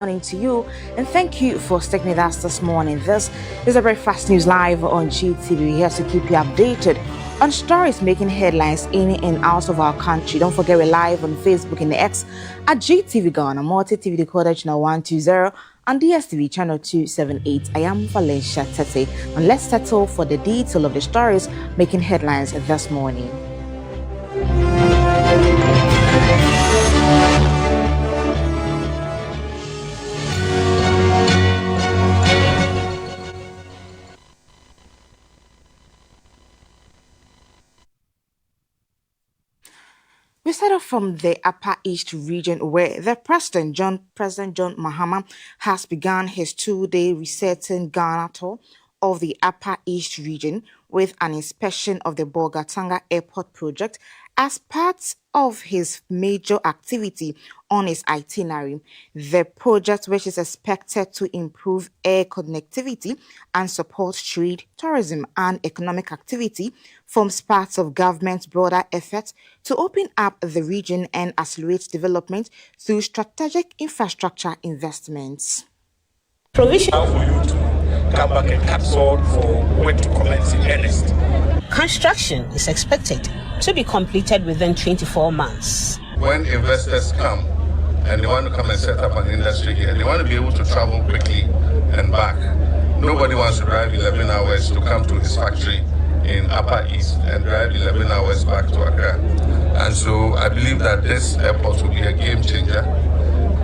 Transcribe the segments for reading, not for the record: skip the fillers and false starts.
Morning to you, and thank you for sticking with us this morning. This is a Breakfast News Live on GTV. We're here to keep you updated on stories making headlines in and out of our country. Don't forget, we're live on Facebook and X at GTV Ghana, Multi TV Decoder channel 120 and DSTV channel 278. I am Valencia Tete, and let's settle for the detail of the stories making headlines this morning. We start off from the Upper East region, where the President John Mahama has begun his 2-day resetting Ghana tour of the Upper East region with an inspection of the Bolgatanga Airport project as part of his major activity on his itinerary. The project, which is expected to improve air connectivity and support trade, tourism, and economic activity, forms part of government's broader efforts to open up the region and accelerate development through strategic infrastructure investments. Provision for you to come back and cut sword for work to commence in earnest. Construction is expected to be completed within 24 months. When investors come and they want to come and set up an industry here, they want to be able to travel quickly and back. Nobody wants to drive 11 hours to come to his factory in Upper East and drive 11 hours back to Accra. And so I believe that this airport will be a game changer.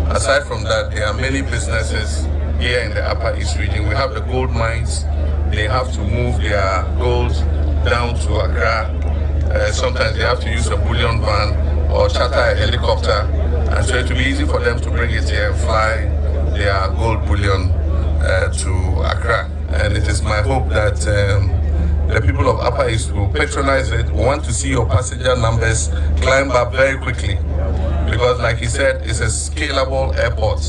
Aside from that, there are many businesses here in the Upper East region. We have the gold mines. They have to move their gold down to Accra. Sometimes they have to use a bullion van or charter a helicopter. And so it will be easy for them to bring it here and fly their gold bullion to Accra. And it is my hope that the people of Upper East will patronize it. We want to see your passenger numbers climb up very quickly because, like he said, it's a scalable airport.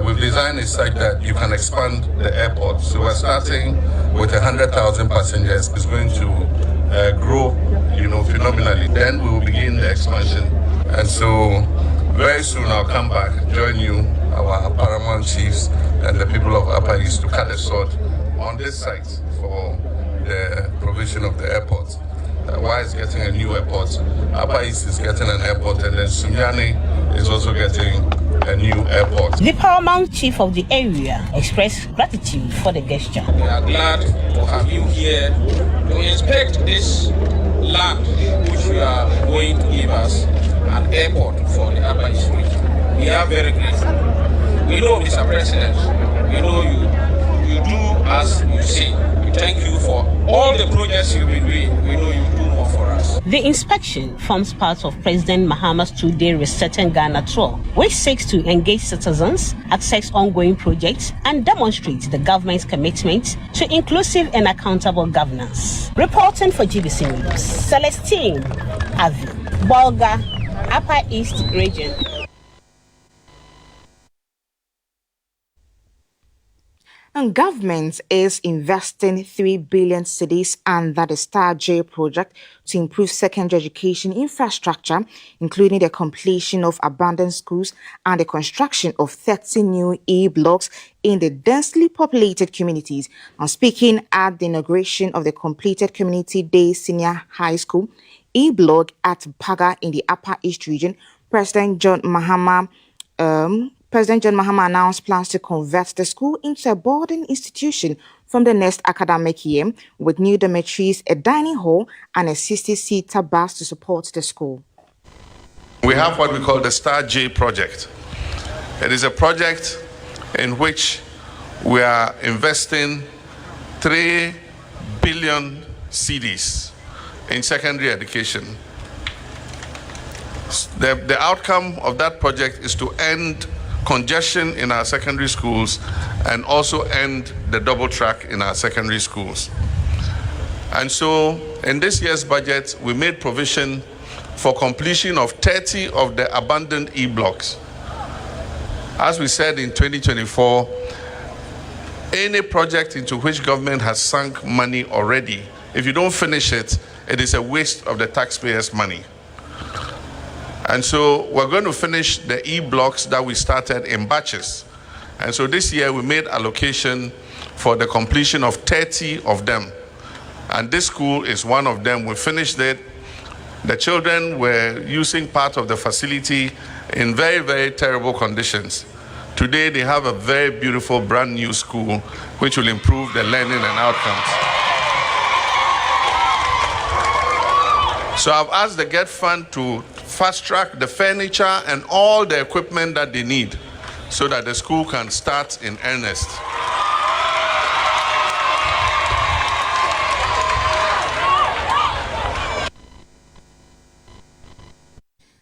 We've designed it such that you can expand the airport. So we're starting with 100,000 passengers. It's going to grow, phenomenally. Then we will begin the expansion. And so very soon I'll come back, join you, our paramount chiefs, and the people of Upper East to cut the sword on this site for the provision of the airport. Why is getting a new airport? Upper East is getting an airport, and then Sunyani is also getting a new airport. The paramount chief of the area expressed gratitude for the gesture. We are glad to have you here to inspect this land which you are going to give us an airport for the Upper East region. We are very grateful. We know, Mr. President, we know you do as you say. Thank you for all the projects you've been doing. We know you do more for us. The inspection forms part of President Mahama's 2-day Resetting Ghana tour, which seeks to engage citizens, assess ongoing projects, and demonstrate the government's commitment to inclusive and accountable governance. Reporting for GBC News, Celestine Avi, Bolga, Upper East Region. And government is investing 3 billion cedis under the Star J project to improve secondary education infrastructure, including the completion of abandoned schools and the construction of 30 new E-blocks in the densely populated communities. And speaking at the inauguration of the completed Community Day Senior High School E-block at Paga in the Upper East region, President John Mahama announced plans to convert the school into a boarding institution from the next academic year, with new dormitories, a dining hall, and a 60-seater bus to support the school. We have what we call the Star J project. It is a project in which we are investing 3 billion cedis in secondary education. The outcome of that project is to end congestion in our secondary schools and also end the double track in our secondary schools. And so in this year's budget, we made provision for completion of 30 of the abandoned E-blocks. As we said in 2024, any project into which government has sunk money already, if you don't finish it, it is a waste of the taxpayers' money. And so we're going to finish the E-blocks that we started in batches. And so this year we made allocation for the completion of 30 of them. And this school is one of them. We finished it. The children were using part of the facility in very, very terrible conditions. Today they have a very beautiful brand new school which will improve the learning and outcomes. So I've asked the GET Fund to fast track the furniture and all the equipment that they need so that the school can start in earnest.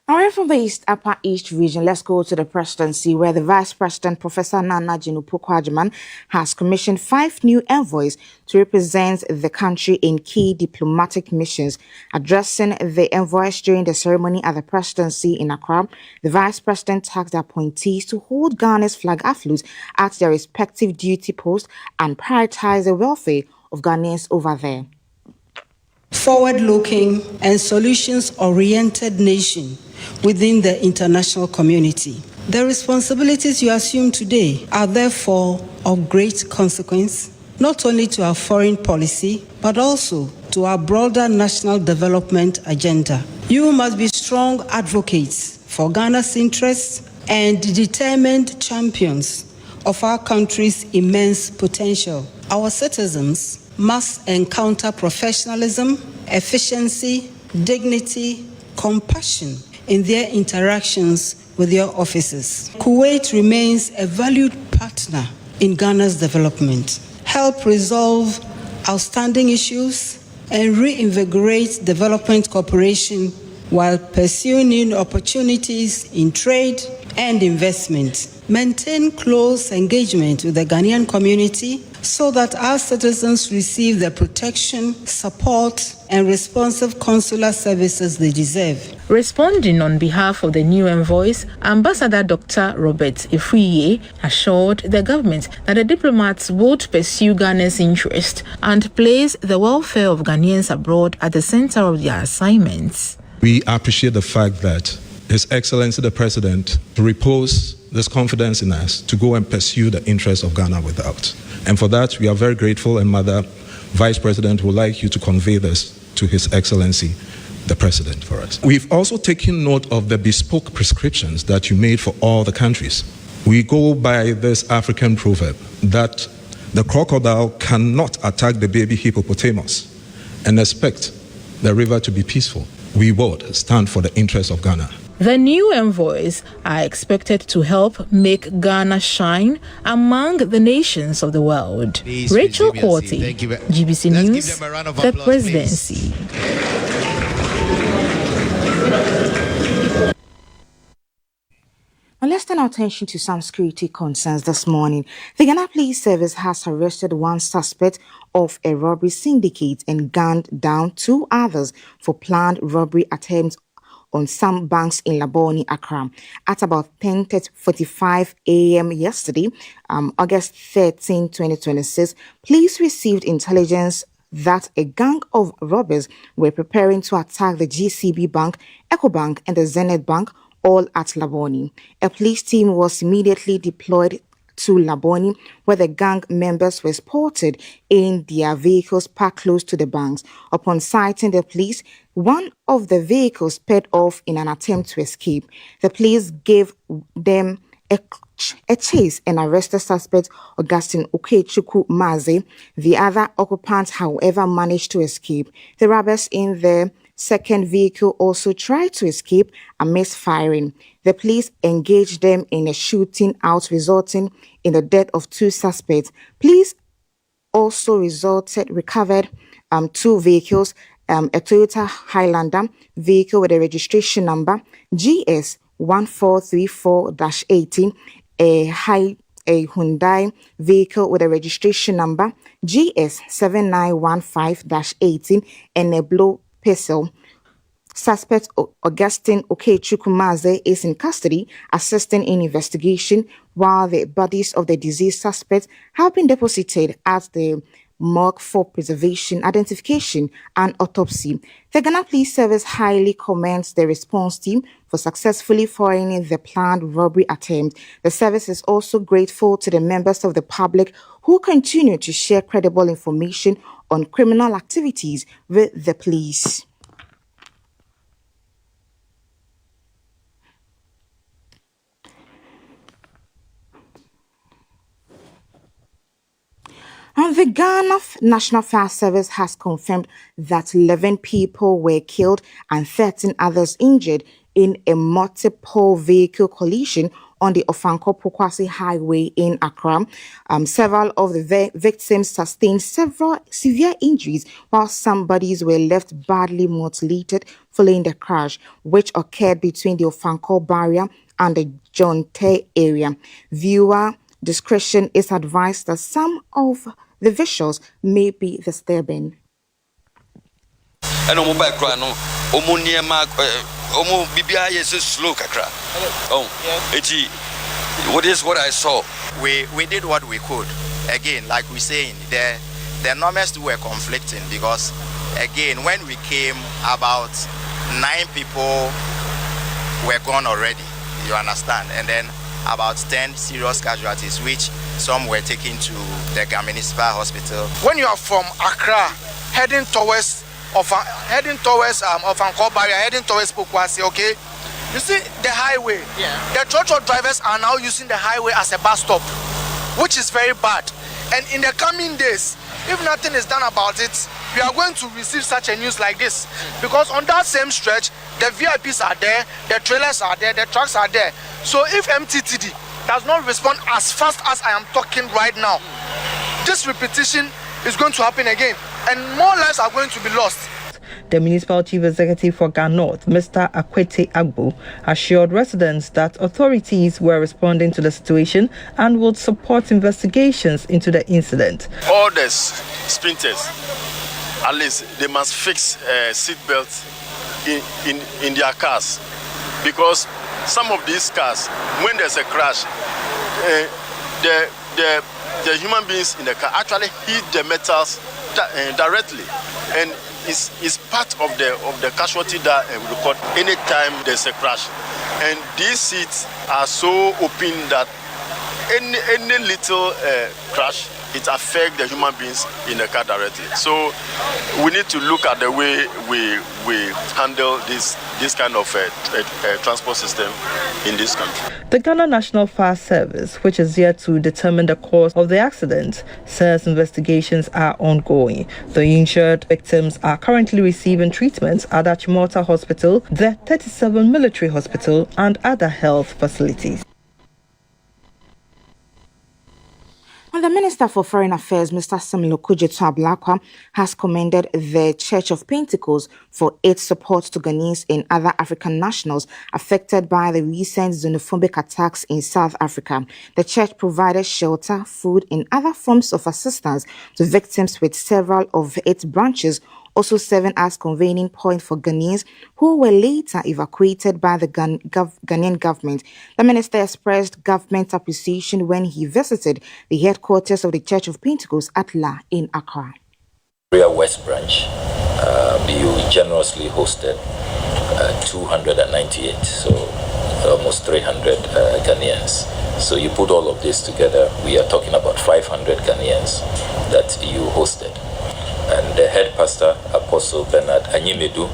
Away from the Upper East region, let's go to the presidency, where the Vice President, Professor Nana Jinukwu-Kwajuman, has commissioned 5 new envoys to represent the country in key diplomatic missions. Addressing the envoys during the ceremony at the presidency in Accra, the Vice President tasked the appointees to hold Ghana's flag afloat at their respective duty posts and prioritize the welfare of Ghanaians over there. Forward-looking and solutions-oriented nation within the international community. The responsibilities you assume today are therefore of great consequence, not only to our foreign policy, but also to our broader national development agenda. You must be strong advocates for Ghana's interests and determined champions of our country's immense potential. Our citizens must encounter professionalism, efficiency, dignity, compassion in their interactions with your officers. Kuwait remains a valued partner in Ghana's development. Help resolve outstanding issues and reinvigorate development cooperation while pursuing new opportunities in trade and investment. Maintain close engagement with the Ghanaian community so that our citizens receive the protection, support, and responsive consular services they deserve. Responding on behalf of the new envoys, Ambassador Dr. Robert Ifuye assured the government that the diplomats would pursue Ghana's interest and place the welfare of Ghanaians abroad at the center of their assignments. We appreciate the fact that His Excellency the President repose this confidence in us to go and pursue the interests of Ghana without. And for that, we are very grateful, and Mother Vice President would like you to convey this to His Excellency the President for us. We've also taken note of the bespoke prescriptions that you made for all the countries. We go by this African proverb that the crocodile cannot attack the baby hippopotamus and expect the river to be peaceful. We would stand for the interests of Ghana. The new envoys are expected to help make Ghana shine among the nations of the world. Please, Rachel GBC. Quarty, GBC News, the Presidency. Now let's turn our attention to some security concerns this morning. The Ghana Police Service has arrested one suspect of a robbery syndicate and gunned down 2 others for planned robbery attempts on some banks in Laboni, Accra. At about 10:45 a.m. yesterday, August 13, 2026, police received intelligence that a gang of robbers were preparing to attack the GCB Bank, EcoBank, and the Zenith Bank, all at Laboni. A police team was immediately deployed to Laboni, where the gang members were spotted in their vehicles parked close to the banks. Upon sighting the police, one of the vehicles sped off in an attempt to escape. The police gave them a chase and arrested suspect Augustine Okechukwu Maze. The other occupants, however, managed to escape. The robbers in the second vehicle also tried to escape amidst firing. The police engaged them in a shooting out, resulting in the death of 2 suspects. Police also recovered 2 vehicles, a Toyota Highlander vehicle with a registration number GS 1434-18, a Hyundai vehicle with a registration number GS 7915-18, and a blue pistol. Suspect Augustine Okechukwu Maze is in custody, assisting in investigation, while the bodies of the deceased suspects have been deposited at the morgue for preservation, identification, and autopsy. The Ghana Police Service highly commends the response team for successfully foiling the planned robbery attempt. The service is also grateful to the members of the public who continue to share credible information on criminal activities with the police. And the Ghana National Fire Service has confirmed that 11 people were killed and 13 others injured in a multiple vehicle collision on the Ofanko-Pokwase Highway in Accra. Several of the victims sustained several severe injuries, while some bodies were left badly mutilated following the crash, which occurred between the Ofanko barrier and the John Tay area. Viewer discretion is advised as some of the visuals may be disturbing. What is what I saw? We did what we could. Again, like we're saying, the numbers were conflicting because, again, when we came, about 9 people were gone already, you understand, and then about 10 serious casualties, which some were taken to the Municipal Hospital. When you are from Accra, heading towards Ofanko barrier, heading towards Pokwase, okay? You see the highway. Yeah. The tractor drivers are now using the highway as a bus stop, which is very bad. And in the coming days, if nothing is done about it, we are going to receive such a news like this. Because on that same stretch, the VIPs are there, the trailers are there, the trucks are there. So if MTTD does not respond as fast as I am talking right now, this repetition is going to happen again, and more lives are going to be lost. The Municipal Chief Executive for Ghana North, Mr. Akwete Agbo, assured residents that authorities were responding to the situation and would support investigations into the incident. All the sprinters, at least they must fix seat belts in their cars, because some of these cars, when there's a crash, the human beings in the car actually hit the metals directly, and it's part of the casualty that we record anytime there's a crash. And these seats are so open that any little crash, it affects the human beings in the car directly. So we need to look at the way we handle this kind of transport system in this country. The Ghana National Fire Service, which is yet to determine the cause of the accident, says investigations are ongoing. The injured victims are currently receiving treatment at Achimota Hospital, the 37 Military Hospital, and other health facilities. Well, the Minister for Foreign Affairs, Mr. Samuel Okudzeto Ablakwa, has commended the Church of Pentecost for its support to Ghanaians and other African nationals affected by the recent xenophobic attacks in South Africa. The church provided shelter, food, and other forms of assistance to victims, with several of its branches also serving as convening point for Ghanaians who were later evacuated by the Ghanaian government. The minister expressed government appreciation when he visited the headquarters of the Church of Pentecost at La in Accra. West Branch, you generously hosted 298, so almost 300 Ghanaians. So you put all of this together, we are talking about 500 Ghanaians that you hosted. And the head pastor, Apostle Bernard Anyimedu,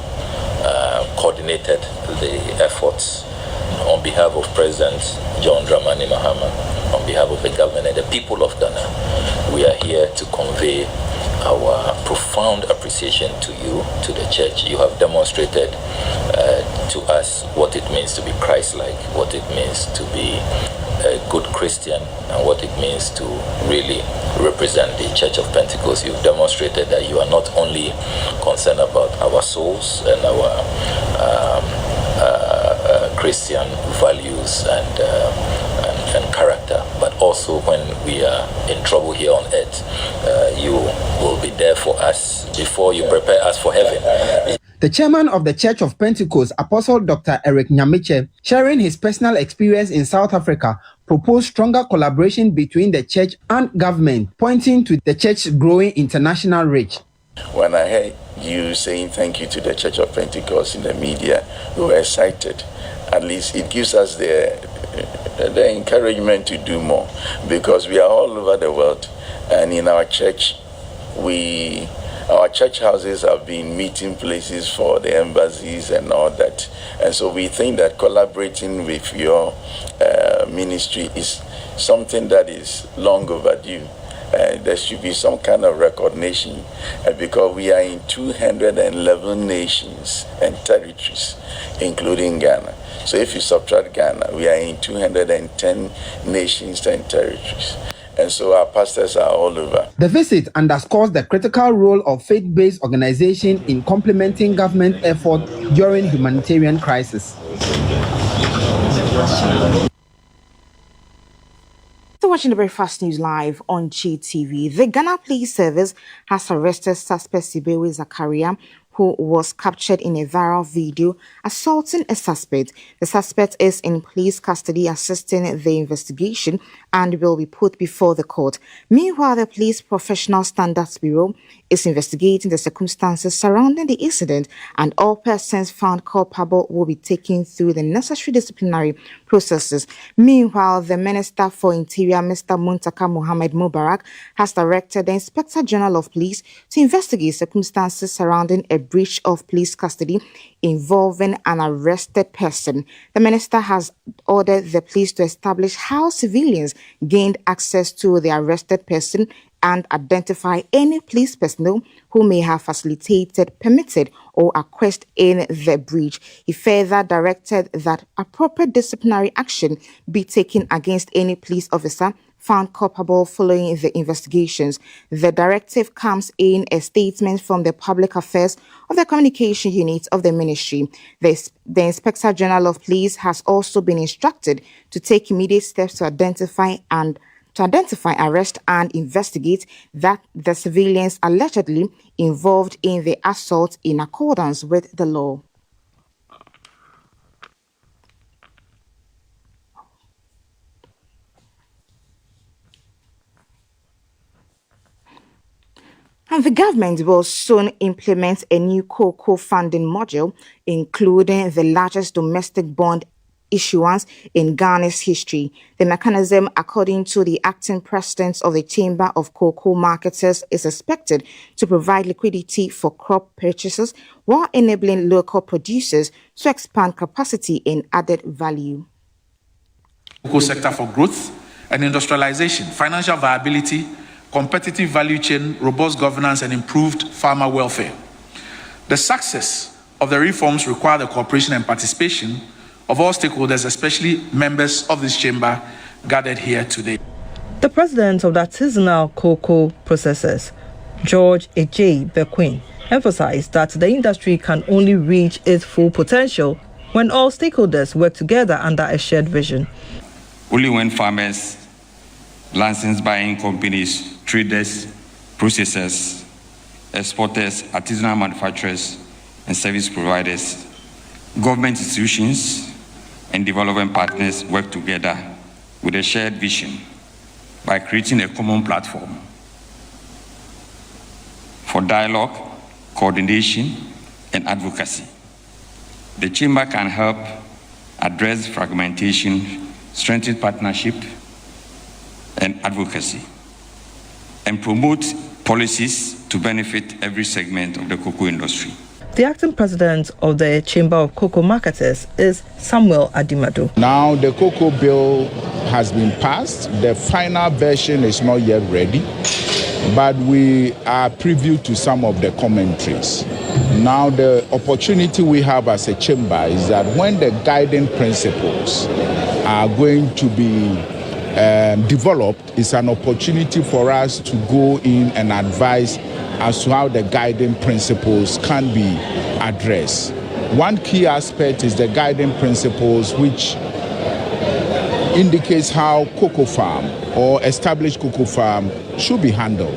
coordinated the efforts on behalf of President John Dramani Mahama, on behalf of the government and the people of Ghana. We are here to convey our profound appreciation to you, to the church. You have demonstrated to us what it means to be Christ-like, what it means to be a good Christian, and what it means to really represent the Church of Pentecost. You've demonstrated that you are not only concerned about our souls and our Christian values and character, but also when we are in trouble here on earth, you will be there for us before you prepare us for heaven. The chairman of the Church of Pentecost, Apostle Dr. Eric Nyamiche, sharing his personal experience in South Africa, proposed stronger collaboration between the church and government, pointing to the church's growing international reach. When I heard you saying thank you to the Church of Pentecost in the media, we were excited. At least it gives us the encouragement to do more, because we are all over the world, and in our church, our church houses have been meeting places for the embassies and all that. And so we think that collaborating with your ministry is something that is long overdue. There should be some kind of recognition, because we are in 211 nations and territories, including Ghana. So if you subtract Ghana, we are in 210 nations and territories. And so our pastors are all over. The visit underscores the critical role of faith-based organizations in complementing government efforts during humanitarian crisis. Still watching the Breakfast News live on GTV. The Ghana Police Service has arrested suspect Sibewe Zakaria, who was captured in a viral video assaulting a suspect. The suspect is in police custody assisting the investigation and will be put before the court. Meanwhile, the Police Professional Standards Bureau is investigating the circumstances surrounding the incident, and all persons found culpable will be taken through the necessary disciplinary processes. Meanwhile, the Minister for Interior, Mr. Muntaka Mohammed Mubarak, has directed the Inspector General of Police to investigate circumstances surrounding a breach of police custody involving an arrested person. The minister has ordered the police to establish how civilians gained access to the arrested person and identify any police personnel who may have facilitated, permitted, or acquiesced in the breach. He further directed that appropriate disciplinary action be taken against any police officer found culpable following the investigations. The directive comes in a statement from the Public Affairs of the Communication Unit of the Ministry. The Inspector General of Police has also been instructed to take immediate steps to identify, arrest, and investigate that the civilians allegedly involved in the assault in accordance with the law. And the government will soon implement a new cocoa funding module, including the largest domestic bond issuance in Ghana's history. The mechanism, according to the acting president of the Chamber of Cocoa Marketers, is expected to provide liquidity for crop purchases while enabling local producers to expand capacity and added value. Cocoa sector for growth and industrialization, financial viability, competitive value chain, robust governance, and improved farmer welfare. The success of the reforms require the cooperation and participation of all stakeholders, especially members of this chamber gathered here today. The president of the artisanal cocoa processors, George Ejay Bequin, emphasized that the industry can only reach its full potential when all stakeholders work together under a shared vision. Only when farmers, license buying companies, traders, processors, exporters, artisanal manufacturers, and service providers, government institutions, and development partners work together with a shared vision by creating a common platform for dialogue, coordination, and advocacy. The Chamber can help address fragmentation, strengthen partnership and advocacy, and promote policies to benefit every segment of the cocoa industry. The acting president of the Chamber of Cocoa Marketers is Samuel Adimado. Now the cocoa bill has been passed. The final version is not yet ready, but we are privy to some of the commentaries. Now the opportunity we have as a chamber is that when the guiding principles are going to be developed, it's an opportunity for us to go in and advise as to how the guiding principles can be addressed. One key aspect is the guiding principles, which indicates how cocoa farm or established cocoa farm should be handled.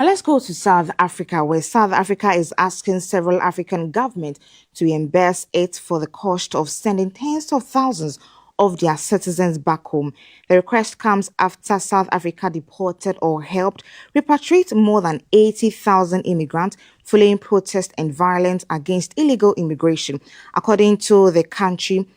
And let's go to South Africa, where South Africa is asking several African governments to reimburse it for the cost of sending tens of thousands of their citizens back home. The request comes after South Africa deported or helped repatriate more than 80,000 immigrants following protests and violence against illegal immigration, according to the country.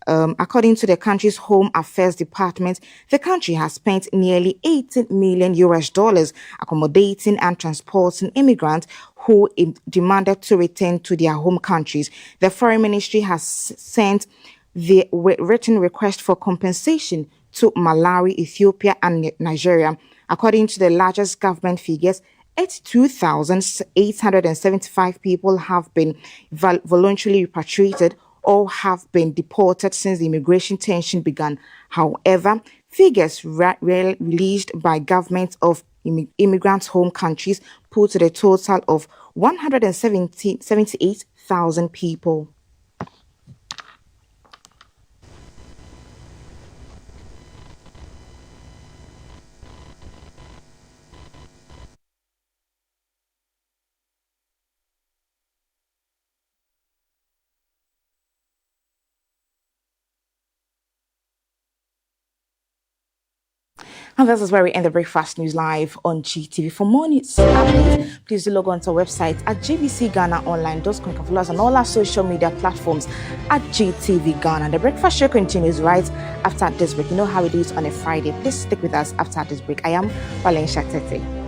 According to the country's Home Affairs Department, the country has spent nearly 18 million US dollars accommodating and transporting immigrants who demanded to return to their home countries. The Foreign Ministry has sent the written request for compensation to Malawi, Ethiopia, and Nigeria. According to the largest government figures, 82,875 people have been voluntarily repatriated or have been deported since the immigration tension began. However, figures released by governments of immigrants' home countries put to the total of 178,000 people. And this is where we end the Breakfast News Live on GTV. For more news updates, please do log on to our website at gbcghanaonline.com. You can follow us on all our social media platforms at GTV Ghana. The breakfast show continues right after this break. You know how we do it on a Friday. Please stick with us after this break. I am Valencia Tete.